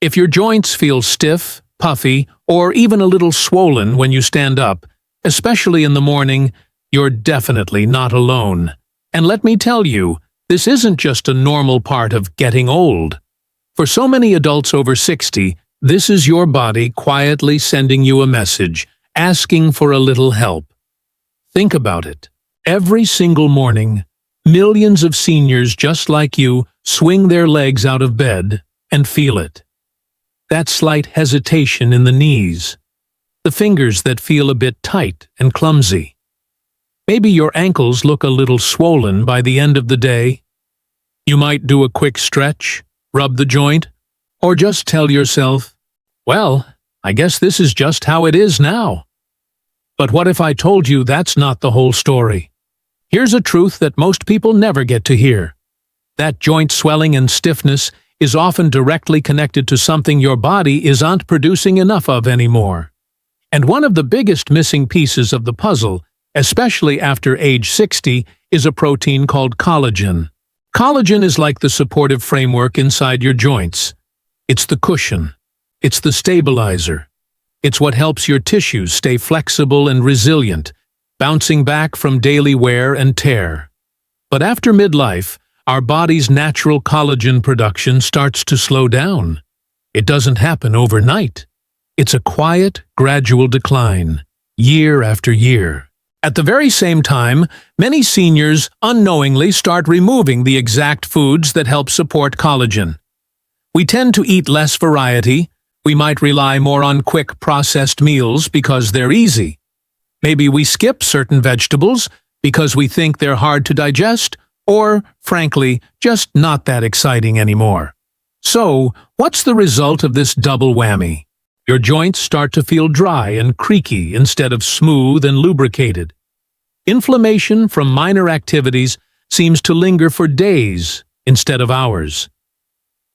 If your joints feel stiff, puffy, or even a little swollen when you stand up, especially in the morning, you're definitely not alone. And let me tell you, this isn't just a normal part of getting old. For so many adults over 60, this is your body quietly sending you a message, asking for a little help. Think about it. Every single morning, millions of seniors just like you swing their legs out of bed and feel it. That slight hesitation in the knees, the fingers that feel a bit tight and clumsy. Maybe your ankles look a little swollen by the end of the day. You might do a quick stretch, rub the joint, or just tell yourself, well, I guess this is just how it is now. But what if I told you that's not the whole story? Here's a truth that most people never get to hear. That joint swelling and stiffness is often directly connected to something your body isn't producing enough of anymore. And one of the biggest missing pieces of the puzzle, especially after age 60, is a protein called collagen. Collagen is like the supportive framework inside your joints. It's the cushion. It's the stabilizer. It's what helps your tissues stay flexible and resilient, bouncing back from daily wear and tear. But after midlife, our body's natural collagen production starts to slow down. It doesn't happen overnight. It's a quiet, gradual decline, year after year. At the very same time, many seniors unknowingly start removing the exact foods that help support collagen. We tend to eat less variety. We might rely more on quick processed meals because they're easy. Maybe we skip certain vegetables because we think they're hard to digest, or, frankly, just not that exciting anymore. So, what's the result of this double whammy? Your joints start to feel dry and creaky instead of smooth and lubricated. Inflammation from minor activities seems to linger for days instead of hours.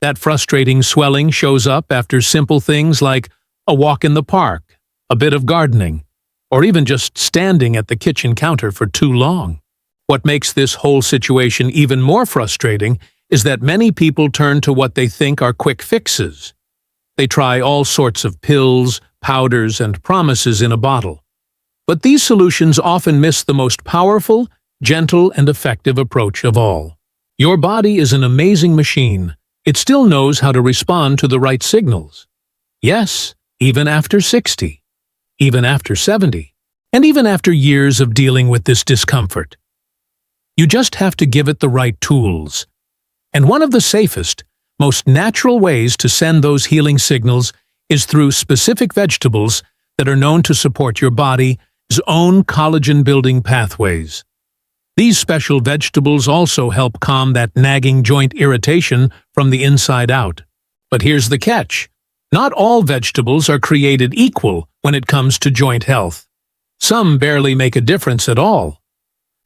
That frustrating swelling shows up after simple things like a walk in the park, a bit of gardening, or even just standing at the kitchen counter for too long. What makes this whole situation even more frustrating is that many people turn to what they think are quick fixes. They try all sorts of pills, powders, and promises in a bottle. But these solutions often miss the most powerful, gentle, and effective approach of all. Your body is an amazing machine. It still knows how to respond to the right signals. Yes, even after 60, even after 70, and even after years of dealing with this discomfort. You just have to give it the right tools. And one of the safest, most natural ways to send those healing signals is through specific vegetables that are known to support your body's own collagen-building pathways. These special vegetables also help calm that nagging joint irritation from the inside out. But here's the catch. Not all vegetables are created equal when it comes to joint health. Some barely make a difference at all.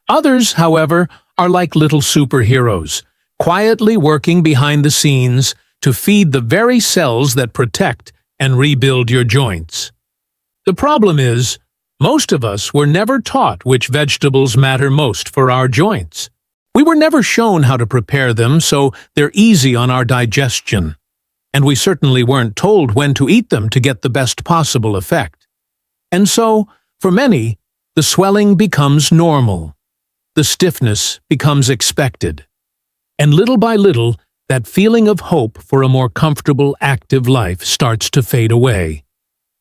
Others, however, are like little superheroes, quietly working behind the scenes to feed the very cells that protect and rebuild your joints. The problem is, most of us were never taught which vegetables matter most for our joints. We were never shown how to prepare them so they're easy on our digestion. And we certainly weren't told when to eat them to get the best possible effect. And so, for many, the swelling becomes normal. The stiffness becomes expected. And little by little, that feeling of hope for a more comfortable, active life starts to fade away.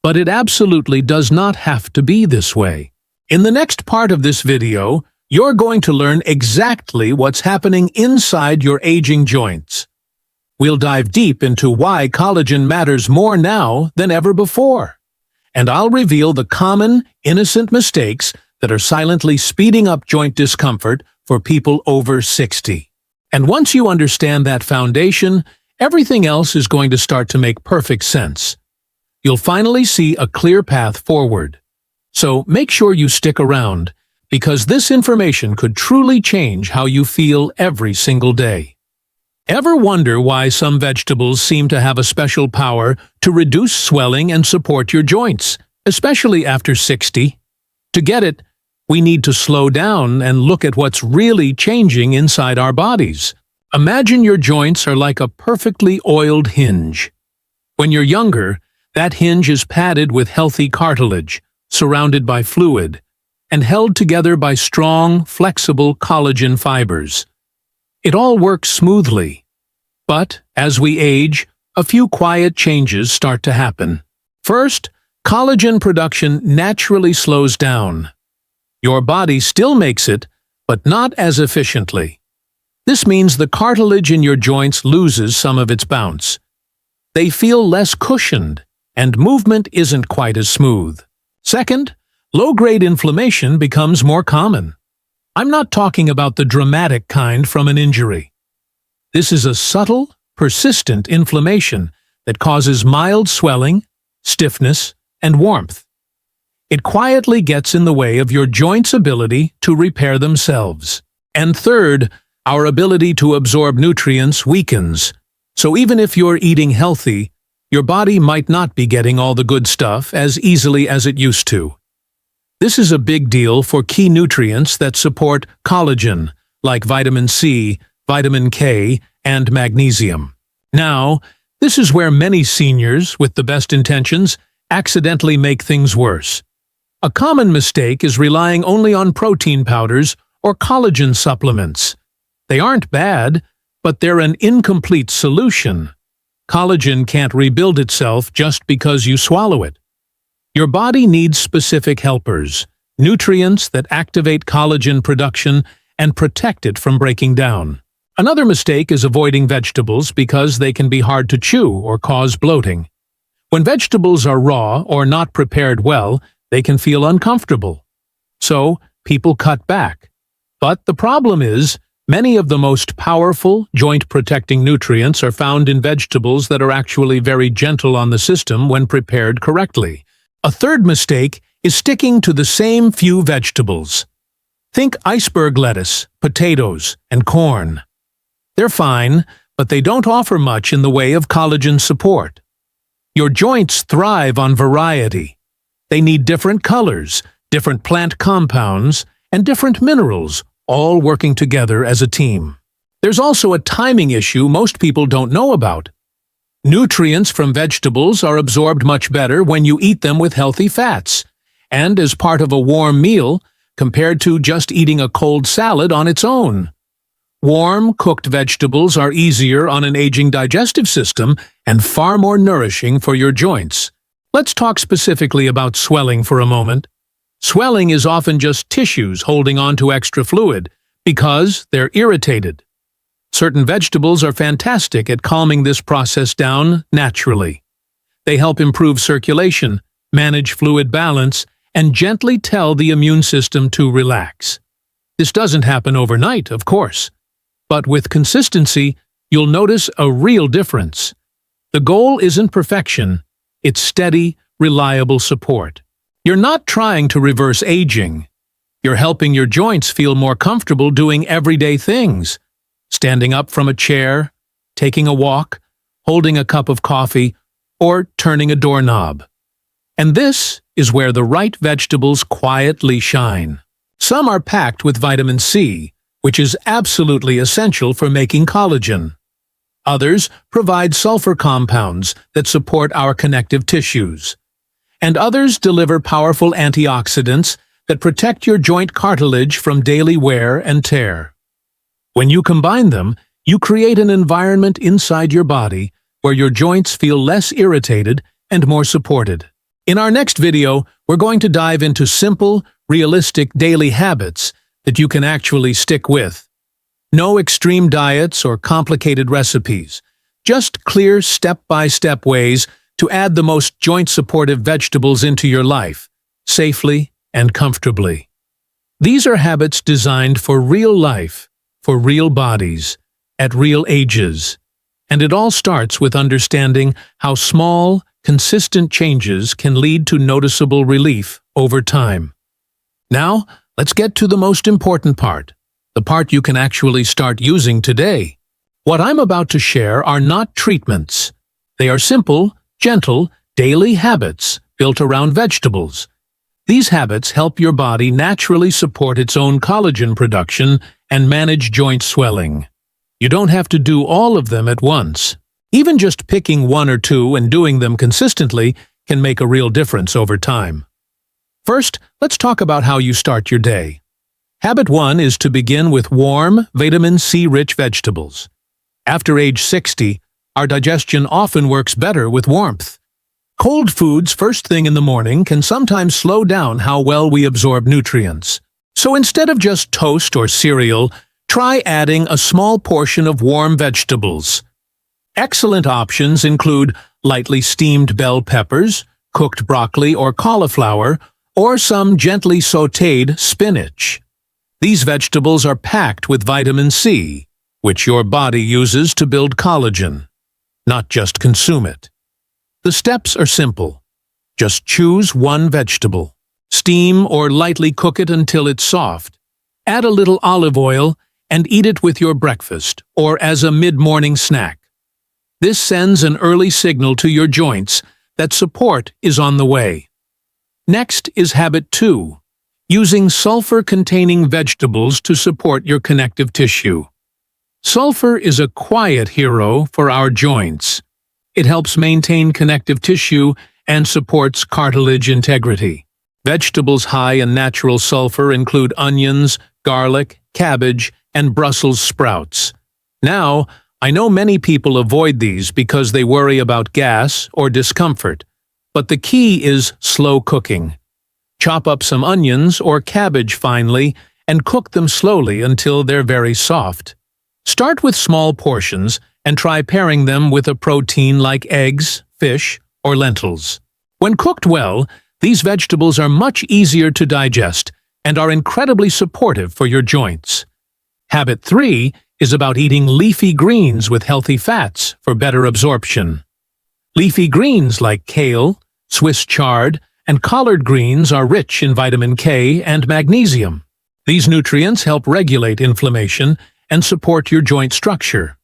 But it absolutely does not have to be this way. In the next part of this video, you're going to learn exactly what's happening inside your aging joints. We'll dive deep into why collagen matters more now than ever before. And I'll reveal the common, innocent mistakes that are silently speeding up joint discomfort for people over 60. And once you understand that foundation, everything else is going to start to make perfect sense. You'll finally see a clear path forward. So make sure you stick around, because this information could truly change how you feel every single day. Ever wonder why some vegetables seem to have a special power to reduce swelling and support your joints, especially after 60? To get it, we need to slow down and look at what's really changing inside our bodies. Imagine your joints are like a perfectly oiled hinge. When you're younger, that hinge is padded with healthy cartilage, surrounded by fluid, and held together by strong, flexible collagen fibers. It all works smoothly. But, as we age, a few quiet changes start to happen. First, collagen production naturally slows down. Your body still makes it, but not as efficiently. This means the cartilage in your joints loses some of its bounce. They feel less cushioned, and movement isn't quite as smooth. Second, low-grade inflammation becomes more common. I'm not talking about the dramatic kind from an injury. This is a subtle, persistent inflammation that causes mild swelling, stiffness, and warmth. It quietly gets in the way of your joints' ability to repair themselves. And third, our ability to absorb nutrients weakens. So even if you're eating healthy, your body might not be getting all the good stuff as easily as it used to. This is a big deal for key nutrients that support collagen, like vitamin C, vitamin K, and magnesium. Now, this is where many seniors, with the best intentions, accidentally make things worse. A common mistake is relying only on protein powders or collagen supplements. They aren't bad, but they're an incomplete solution. Collagen can't rebuild itself just because you swallow it. Your body needs specific helpers, nutrients that activate collagen production and protect it from breaking down. Another mistake is avoiding vegetables because they can be hard to chew or cause bloating. When vegetables are raw or not prepared well, they can feel uncomfortable. So, people cut back. But the problem is, many of the most powerful, joint-protecting nutrients are found in vegetables that are actually very gentle on the system when prepared correctly. A third mistake is sticking to the same few vegetables. Think iceberg lettuce, potatoes, and corn. They're fine, but they don't offer much in the way of collagen support. Your joints thrive on variety. They need different colors, different plant compounds, and different minerals, all working together as a team. There's also a timing issue most people don't know about. Nutrients from vegetables are absorbed much better when you eat them with healthy fats, and as part of a warm meal, compared to just eating a cold salad on its own. Warm, cooked vegetables are easier on an aging digestive system and far more nourishing for your joints. Let's talk specifically about swelling for a moment. Swelling is often just tissues holding on to extra fluid because they're irritated. Certain vegetables are fantastic at calming this process down naturally. They help improve circulation, manage fluid balance, and gently tell the immune system to relax. This doesn't happen overnight, of course. But with consistency, you'll notice a real difference. The goal isn't perfection, it's steady, reliable support. You're not trying to reverse aging. You're helping your joints feel more comfortable doing everyday things. Standing up from a chair, taking a walk, holding a cup of coffee, or turning a doorknob. And this is where the right vegetables quietly shine. Some are packed with vitamin C, which is absolutely essential for making collagen. Others provide sulfur compounds that support our connective tissues. And others deliver powerful antioxidants that protect your joint cartilage from daily wear and tear. When you combine them, you create an environment inside your body where your joints feel less irritated and more supported. In our next video, we're going to dive into simple, realistic daily habits that you can actually stick with. No extreme diets or complicated recipes, just clear step-by-step ways to add the most joint-supportive vegetables into your life, safely and comfortably. These are habits designed for real life, for real bodies, at real ages. And it all starts with understanding how small, consistent changes can lead to noticeable relief over time. Now, let's get to the most important part, the part you can actually start using today. What I'm about to share are not treatments. They are simple, gentle, daily habits built around vegetables. These habits help your body naturally support its own collagen production and manage joint swelling. You don't have to do all of them at once. Even just picking one or two and doing them consistently can make a real difference over time. First, let's talk about how you start your day. Habit 1 is to begin with warm, vitamin C-rich vegetables. After age 60, our digestion often works better with warmth. Cold foods first thing in the morning can sometimes slow down how well we absorb nutrients. So instead of just toast or cereal, try adding a small portion of warm vegetables. Excellent options include lightly steamed bell peppers, cooked broccoli or cauliflower, or some gently sautéed spinach. These vegetables are packed with vitamin C, which your body uses to build collagen, not just consume it. The steps are simple. Just choose one vegetable. Steam or lightly cook it until it's soft. Add a little olive oil and eat it with your breakfast or as a mid-morning snack. This sends an early signal to your joints that support is on the way. Next is habit 2, using sulfur-containing vegetables to support your connective tissue. Sulfur is a quiet hero for our joints. It helps maintain connective tissue and supports cartilage integrity. Vegetables high in natural sulfur include onions, garlic, cabbage, and Brussels sprouts. Now, I know many people avoid these because they worry about gas or discomfort, but the key is slow cooking. Chop up some onions or cabbage finely and cook them slowly until they're very soft. Start with small portions and try pairing them with a protein like eggs, fish, or lentils. When cooked well, these vegetables are much easier to digest and are incredibly supportive for your joints. Habit 3 is about eating leafy greens with healthy fats for better absorption. Leafy greens like kale, Swiss chard, and collard greens are rich in vitamin K and magnesium. These nutrients help regulate inflammation and support your joint structure.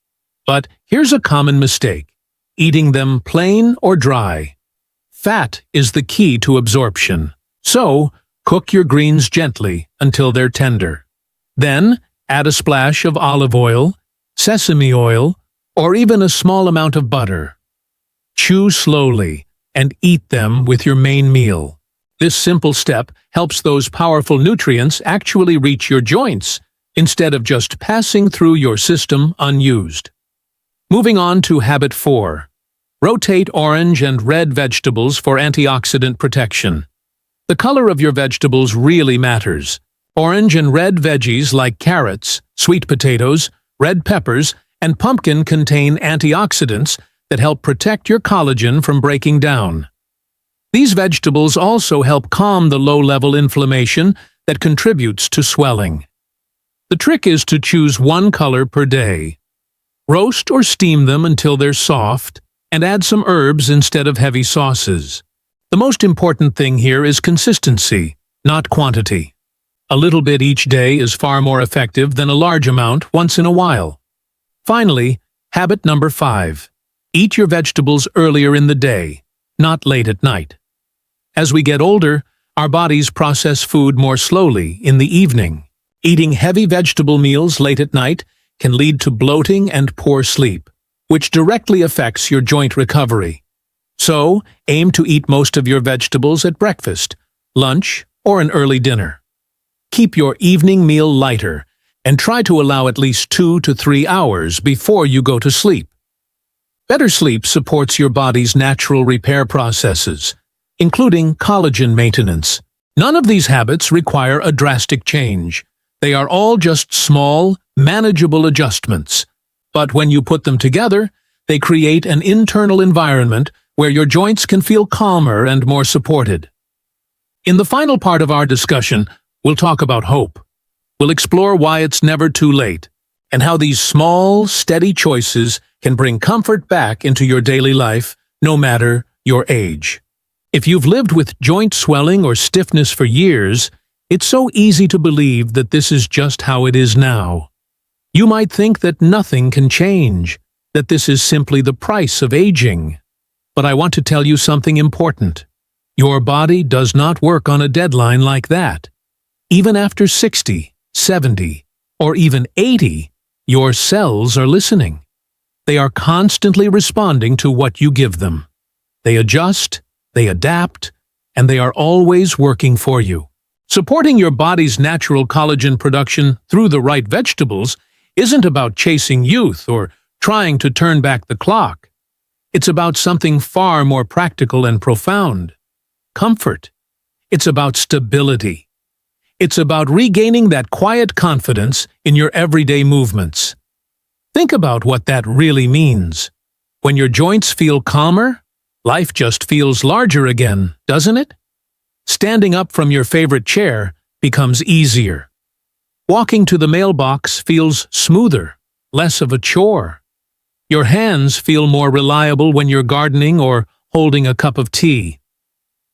But here's a common mistake: eating them plain or dry. Fat is the key to absorption, so cook your greens gently until they're tender. Then, add a splash of olive oil, sesame oil, or even a small amount of butter. Chew slowly and eat them with your main meal. This simple step helps those powerful nutrients actually reach your joints instead of just passing through your system unused. Moving on to habit 4. Rotate orange and red vegetables for antioxidant protection. The color of your vegetables really matters. Orange and red veggies like carrots, sweet potatoes, red peppers, and pumpkin contain antioxidants that help protect your collagen from breaking down. These vegetables also help calm the low-level inflammation that contributes to swelling. The trick is to choose one color per day. Roast or steam them until they're soft, and add some herbs instead of heavy sauces. The most important thing here is consistency, not quantity. A little bit each day is far more effective than a large amount once in a while. Finally, habit number 5. Eat your vegetables earlier in the day, not late at night. As we get older, our bodies process food more slowly in the evening. Eating heavy vegetable meals late at night can lead to bloating and poor sleep, which directly affects your joint recovery. So, aim to eat most of your vegetables at breakfast, lunch, or an early dinner. Keep your evening meal lighter and try to allow at least 2 to 3 hours before you go to sleep. Better sleep supports your body's natural repair processes, including collagen maintenance. None of these habits require a drastic change. They are all just small, manageable adjustments. But when you put them together, they create an internal environment where your joints can feel calmer and more supported. In the final part of our discussion, we'll talk about hope. We'll explore why it's never too late, and how these small, steady choices can bring comfort back into your daily life, no matter your age. If you've lived with joint swelling or stiffness for years, it's so easy to believe that this is just how it is now. You might think that nothing can change, that this is simply the price of aging. But I want to tell you something important. Your body does not work on a deadline like that. Even after 60, 70, or even 80, your cells are listening. They are constantly responding to what you give them. They adjust, they adapt, and they are always working for you. Supporting your body's natural collagen production through the right vegetables isn't about chasing youth or trying to turn back the clock. It's about something far more practical and profound. Comfort. It's about stability. It's about regaining that quiet confidence in your everyday movements. Think about what that really means. When your joints feel calmer, life just feels larger again, doesn't it? Standing up from your favorite chair becomes easier. Walking to the mailbox feels smoother, less of a chore. Your hands feel more reliable when you're gardening or holding a cup of tea.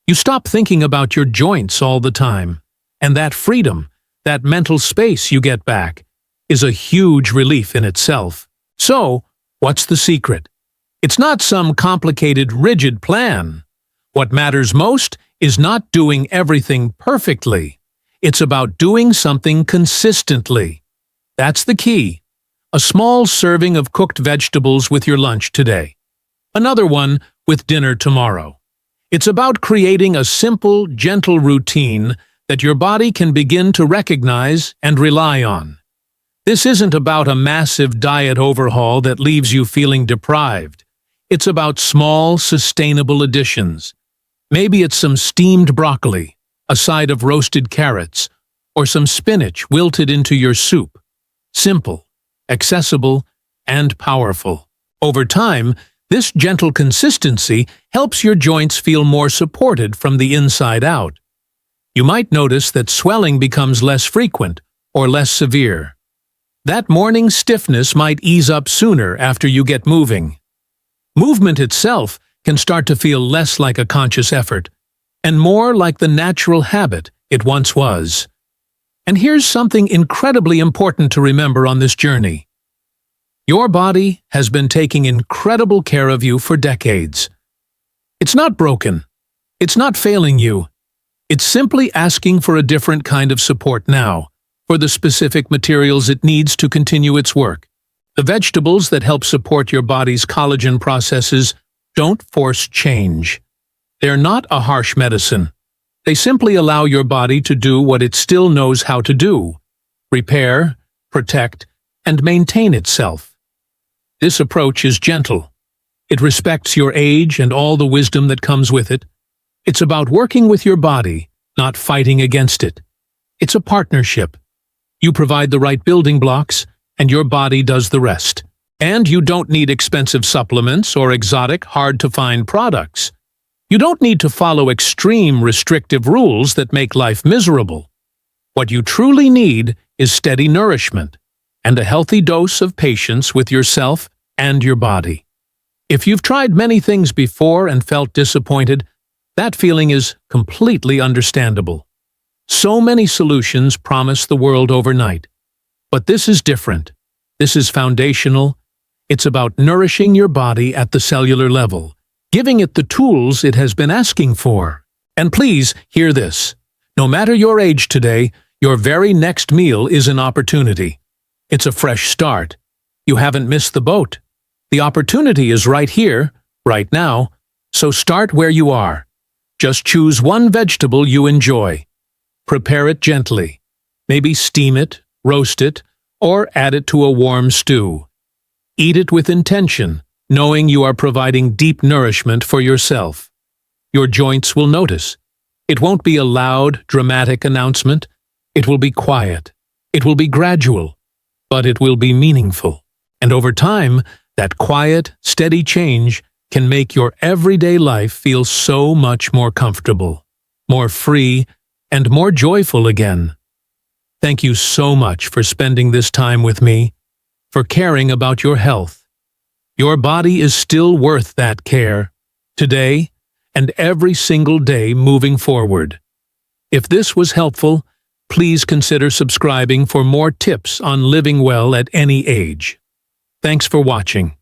You stop thinking about your joints all the time, and that freedom, that mental space you get back, is a huge relief in itself. So, what's the secret? It's not some complicated, rigid plan. What matters most is not doing everything perfectly. It's about doing something consistently. That's the key. A small serving of cooked vegetables with your lunch today. Another one with dinner tomorrow. It's about creating a simple, gentle routine that your body can begin to recognize and rely on. This isn't about a massive diet overhaul that leaves you feeling deprived. It's about small, sustainable additions. Maybe it's some steamed broccoli, a side of roasted carrots, or some spinach wilted into your soup. Simple, accessible, and powerful. Over time, this gentle consistency helps your joints feel more supported from the inside out. You might notice that swelling becomes less frequent or less severe. That morning stiffness might ease up sooner after you get moving. Movement itself can start to feel less like a conscious effort, and more like the natural habit it once was. And here's something incredibly important to remember on this journey. Your body has been taking incredible care of you for decades. It's not broken. It's not failing you. It's simply asking for a different kind of support now, for the specific materials it needs to continue its work. The vegetables that help support your body's collagen processes don't force change. They're not a harsh medicine. They simply allow your body to do what it still knows how to do: repair, protect, and maintain itself. This approach is gentle. It respects your age and all the wisdom that comes with it. It's about working with your body, not fighting against it. It's a partnership. You provide the right building blocks, and your body does the rest. And you don't need expensive supplements or exotic, hard-to-find products. You don't need to follow extreme, restrictive rules that make life miserable. What you truly need is steady nourishment and a healthy dose of patience with yourself and your body. If you've tried many things before and felt disappointed, that feeling is completely understandable. So many solutions promise the world overnight. But this is different. This is foundational. It's about nourishing your body at the cellular level, giving it the tools it has been asking for. And please, hear this. No matter your age today, your very next meal is an opportunity. It's a fresh start. You haven't missed the boat. The opportunity is right here, right now. So start where you are. Just choose one vegetable you enjoy. Prepare it gently. Maybe steam it, roast it, or add it to a warm stew. Eat it with intention, knowing you are providing deep nourishment for yourself. Your joints will notice. It won't be a loud, dramatic announcement. It will be quiet. It will be gradual, but it will be meaningful. And over time, that quiet, steady change can make your everyday life feel so much more comfortable, more free, and more joyful again. Thank you so much for spending this time with me, for caring about your health. Your body is still worth that care, today and every single day moving forward. If this was helpful, please consider subscribing for more tips on living well at any age. Thanks for watching.